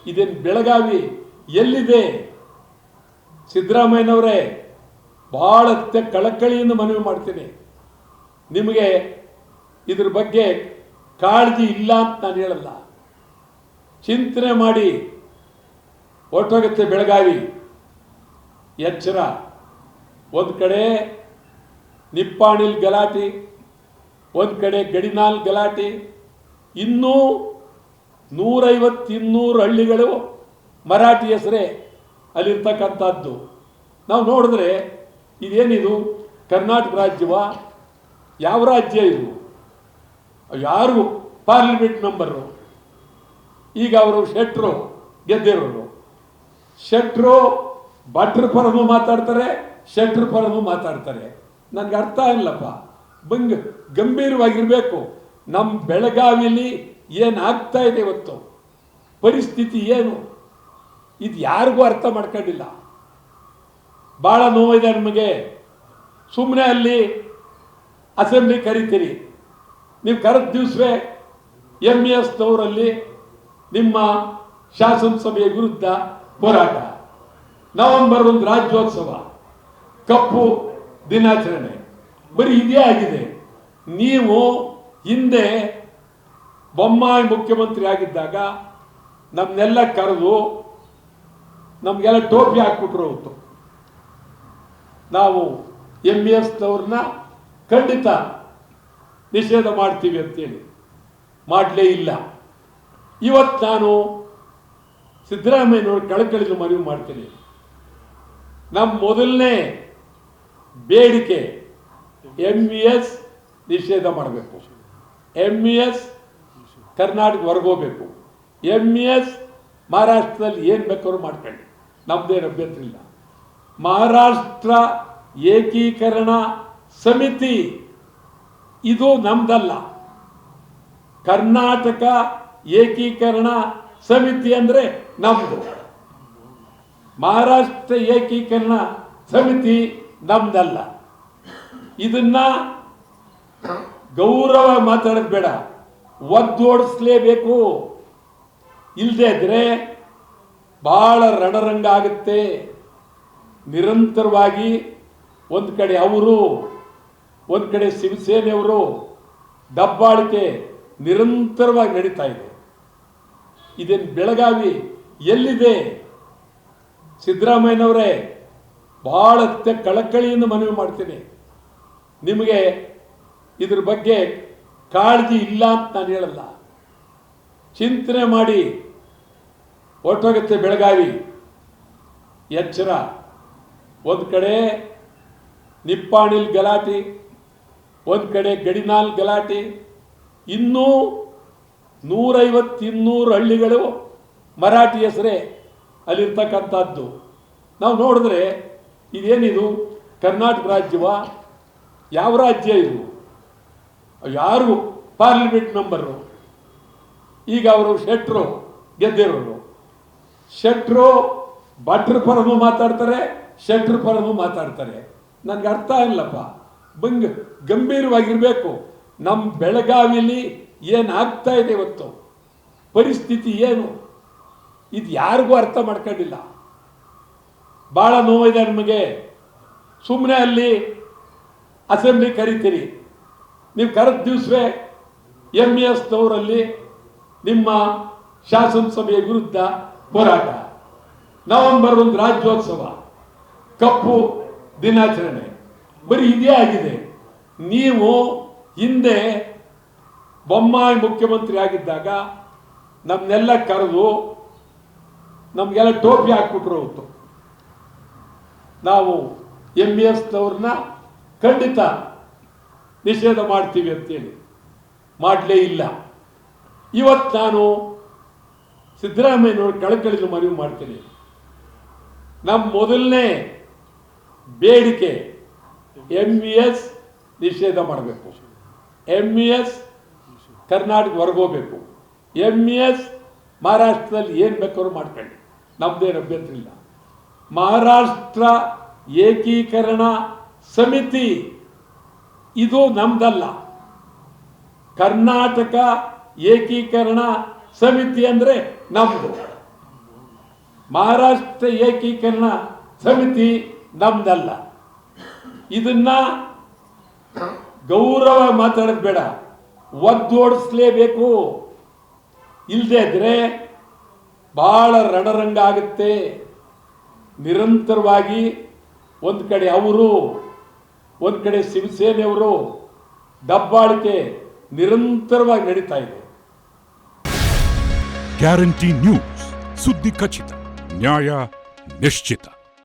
ಇದೇನು ಬೆಳಗಾವಿ ಎಲ್ಲಿದೆ? ಸಿದ್ದರಾಮಯ್ಯನವರೇ, ಭಾಳ ಕಳಕಳಿಯಿಂದ ಮನವಿ ಮಾಡ್ತೀನಿ, ನಿಮಗೆ ಇದ್ರ ಬಗ್ಗೆ ಕಾಳಜಿ ಇಲ್ಲ ಅಂತ ನಾನು ಹೇಳಲ್ಲ. ಚಿಂತನೆ ಮಾಡಿ, ಹೊರಟೋಗುತ್ತೆ ಬೆಳಗಾವಿ. ಎಚ್ಚರ. ಒಂದು ಕಡೆ ನಿಪ್ಪಾಣಿಲ್ ಗಲಾಟೆ, ಒಂದು ಕಡೆ ಗಡಿನಾಲ್ ಗಲಾಟೆ, ಇನ್ನೂ 150-200 ಹಳ್ಳಿಗಳು ಮರಾಠಿ ಹೆಸರೇ ಅಲ್ಲಿರ್ತಕ್ಕಂಥದ್ದು. ನಾವು ನೋಡಿದ್ರೆ ಇದೇನಿದು ಕರ್ನಾಟಕ ರಾಜ್ಯವಾ? ಯಾವ ರಾಜ್ಯ ಇದು? ಯಾರು ಪಾರ್ಲಿಮೆಂಟ್ ಮೆಂಬರು? ಈಗ ಅವರು ಶೆಟ್ರು ಗೆದ್ದಿರೋರು. ಶೆಟ್ರು ಭಟ್ರ ಪರನೂ ಮಾತಾಡ್ತಾರೆ, ಶೆಟ್ರ ಪರನೂ ಮಾತಾಡ್ತಾರೆ. ನನಗೆ ಅರ್ಥ ಇಲ್ಲಪ್ಪ. ಗಂಭೀರವಾಗಿರಬೇಕು. ನಮ್ಮ ಬೆಳಗಾವಿಲಿ ಏನಾಗ್ತಾ ಇದೆ ಇವತ್ತು, ಪರಿಸ್ಥಿತಿ ಏನು, ಇದು ಯಾರಿಗೂ ಅರ್ಥ ಮಾಡ್ಕೊಂಡಿಲ್ಲ. ಭಾಳ ನೋವಿದೆ ನಮಗೆ. ಸುಮ್ಮನೆ ಅಲ್ಲಿ ಅಸೆಂಬ್ಲಿ ಕರಿತೀರಿ, ನೀವು ಕರೆದ ದಿವಸವೇ MESನವರಲ್ಲಿ ನಿಮ್ಮ ಶಾಸನಸಭೆಯ ವಿರುದ್ಧ ಹೋರಾಟ. ನವೆಂಬರ್ 1 ರಾಜ್ಯೋತ್ಸವ, ಕಪ್ಪು ದಿನಾಚರಣೆ, ಬರೀ ಇದೇ ಆಗಿದೆ. ನೀವು ಹಿಂದೆ ಬೊಮ್ಮಾಯಿ ಮುಖ್ಯಮಂತ್ರಿ ಆಗಿದ್ದಾಗ ನಮ್ಮನ್ನೆಲ್ಲ ಕರೆದು ನಮಗೆಲ್ಲ ಟೋಪಿ ಹಾಕ್ಬಿಟ್ರು. ಅವತ್ತು ನಾವು MESನವ್ರನ್ನ ಖಂಡಿತ ನಿಷೇಧ ಮಾಡ್ತೀವಿ ಅಂತೇಳಿ ಮಾಡಲೇ ಇಲ್ಲ. ಇವತ್ತು ನಾನು ಸಿದ್ದರಾಮಯ್ಯನವ್ರ ಕಳಕಳಿದು ಮನವಿ ಮಾಡ್ತೀನಿ. ನಮ್ಮ ಮೊದಲನೇ ಬೇಡಿಕೆ MES ನಿಷೇಧ ಮಾಡಬೇಕು. MES ಕರ್ನಾಟಕ ಹೊರಗೋಗ್ಬೇಕು. MES ಮಹಾರಾಷ್ಟ್ರದಲ್ಲಿ ಏನು ಬೇಕಾದ್ರೂ ಮಾಡ್ಕೊಳ್ಳಿ, ನಮ್ಮದೇನು ಅಭ್ಯಂತರ ಇಲ್ಲ. ಮಹಾರಾಷ್ಟ್ರ ಏಕೀಕರಣ ಸಮಿತಿ ಇದು ನಮ್ದಲ್ಲ. ಕರ್ನಾಟಕ ಏಕೀಕರಣ ಸಮಿತಿ ಅಂದರೆ ನಮ್ದು. ಮಹಾರಾಷ್ಟ್ರ ಏಕೀಕರಣ ಸಮಿತಿ ನಮ್ದಲ್ಲ. ಇದನ್ನ ಗೌರವ ಮಾತಾಡೋದು ಬೇಡ, ಒದ್ದೋಡಿಸ್ಲೇಬೇಕು. ಇಲ್ಲದೆ ಇದ್ರೆ ಬಹಳ ರಣರಂಗ ಆಗುತ್ತೆ. ನಿರಂತರವಾಗಿ ಒಂದು ಕಡೆ ಅವರು, ಒಂದು ಕಡೆ ಶಿವಸೇನೆಯವರು ದಬ್ಬಾಳಿಕೆ ನಿರಂತರವಾಗಿ ನಡೀತಾ ಇದೆ. ಇದೇನು ಬೆಳಗಾವಿ ಎಲ್ಲಿದೆ? ಸಿದ್ದರಾಮಯ್ಯನವರೇ, ಭಾಳ ಕಳಕಳಿಯಿಂದ ಮನವಿ ಮಾಡ್ತೀನಿ, ನಿಮಗೆ ಇದ್ರ ಬಗ್ಗೆ ಕಾಳಜಿ ಇಲ್ಲ ಅಂತ ನಾನು ಹೇಳಲ್ಲ. ಚಿಂತನೆ ಮಾಡಿ, ಹೊರಟೋಗುತ್ತೆ ಬೆಳಗಾವಿ. ಎಚ್ಚರ. ಒಂದು ಕಡೆ ನಿಪ್ಪಾಣಿಲ್ ಗಲಾಟೆ, ಒಂದು ಕಡೆ ಗಡಿನಾಲ್ ಗಲಾಟೆ, ಇನ್ನೂ 150-200 ಹಳ್ಳಿಗಳು ಮರಾಠಿ ಹೆಸರೇ ಅಲ್ಲಿರ್ತಕ್ಕಂಥದ್ದು. ನಾವು ನೋಡಿದ್ರೆ ಇದೇನಿದು ಕರ್ನಾಟಕ ರಾಜ್ಯವಾ? ಯಾವ ರಾಜ್ಯ ಇದು? ಯಾರು ಪಾರ್ಲಿಮೆಂಟ್ ಮೆಂಬರು? ಈಗ ಅವರು ಶೆಟ್ರು ಗೆದ್ದಿರೋರು. ಶೆಟ್ರು ಭಟ್ರ ಪರನೂ ಮಾತಾಡ್ತಾರೆ, ಶೆಟ್ರ ಪರನೂ ಮಾತಾಡ್ತಾರೆ. ನನಗೆ ಅರ್ಥ ಇಲ್ಲಪ್ಪ. ಗಂಭೀರವಾಗಿರಬೇಕು. ನಮ್ಮ ಬೆಳಗಾವಿಲಿ ಏನಾಗ್ತಾ ಇದೆ ಇವತ್ತು, ಪರಿಸ್ಥಿತಿ ಏನು, ಇದು ಯಾರಿಗೂ ಅರ್ಥ ಮಾಡ್ಕೊಂಡಿಲ್ಲ. ಭಾಳ ನೋವಿದೆ ನಮಗೆ. ಸುಮ್ಮನೆ ಅಲ್ಲಿ ಅಸೆಂಬ್ಲಿ ಕರಿತೀರಿ, ನೀವು ಕರೆದ ದಿವಸವೇ MESನವರಲ್ಲಿ ನಿಮ್ಮ ಶಾಸನಸಭೆಯ ವಿರುದ್ಧ ಹೋರಾಟ. ನವೆಂಬರ್ 1 ರಾಜ್ಯೋತ್ಸವ, ಕಪ್ಪು ದಿನಾಚರಣೆ, ಬರೀ ಇದೇ ಆಗಿದೆ. ನೀವು ಹಿಂದೆ ಬೊಮ್ಮಾಯಿ ಮುಖ್ಯಮಂತ್ರಿ ಆಗಿದ್ದಾಗ ನಮ್ಮನ್ನೆಲ್ಲ ಕರೆದು ನಮಗೆಲ್ಲ ಟೋಪಿ ಹಾಕ್ಬಿಟ್ರು. ಅವತ್ತು ನಾವು MESನವ್ರನ್ನ ಖಂಡಿತ ನಿಷೇಧ ಮಾಡ್ತೀವಿ ಅಂತೇಳಿ ಮಾಡಲೇ ಇಲ್ಲ. ಇವತ್ತು ನಾನು ಸಿದ್ದರಾಮಯ್ಯನವ್ರ ಕಳಕಳಿದು ಮನವಿ ಮಾಡ್ತೀನಿ, ನಮ್ಮ ಮೊದಲನೇ ಬೇಡಿಕೆ MES ನಿಷೇಧ ಮಾಡಬೇಕು. MES ಕರ್ನಾಟಕ ಹೊರಗೋಗ್ಬೇಕು. MES ಮಹಾರಾಷ್ಟ್ರದಲ್ಲಿ ಏನು ಬೇಕಾದ್ರೂ ಮಾಡ್ಕೊಳ್ಳಿ, ನಮ್ಮದೇನು ಅಭ್ಯಂತರ ಇಲ್ಲ. ಮಹಾರಾಷ್ಟ್ರ ಏಕೀಕರಣ ಸಮಿತಿ ಇದು ನಮ್ದಲ್ಲ. ಕರ್ನಾಟಕ ಏಕೀಕರಣ ಸಮಿತಿ ಅಂದರೆ ನಮ್ಮದು. ಮಹಾರಾಷ್ಟ್ರ ಏಕೀಕರಣ ಸಮಿತಿ ನಮ್ದಲ್ಲ. ಇದನ್ನ ಗೌರವ ಮಾತಾಡೋದು ಬೇಡ, ಒದ್ದೋಡಿಸ್ಲೇಬೇಕು. ಇಲ್ಲದೆ ಇದ್ರೆ ಬಹಳ ರಣರಂಗ ಆಗುತ್ತೆ. ನಿರಂತರವಾಗಿ ಒಂದು ಕಡೆ ಅವರು, ಒಂದು ಕಡೆ ಶಿವಸೇನೆಯವರು ದಬ್ಬಾಳಿಕೆ ನಿರಂತರವಾಗಿ ನಡೀತಾ ಇದೆ. ಗ್ಯಾರಂಟಿ ನ್ಯೂಸ್, ಸುದ್ದಿ ಖಚಿತ, ನ್ಯಾಯ ನಿಶ್ಚಿತ.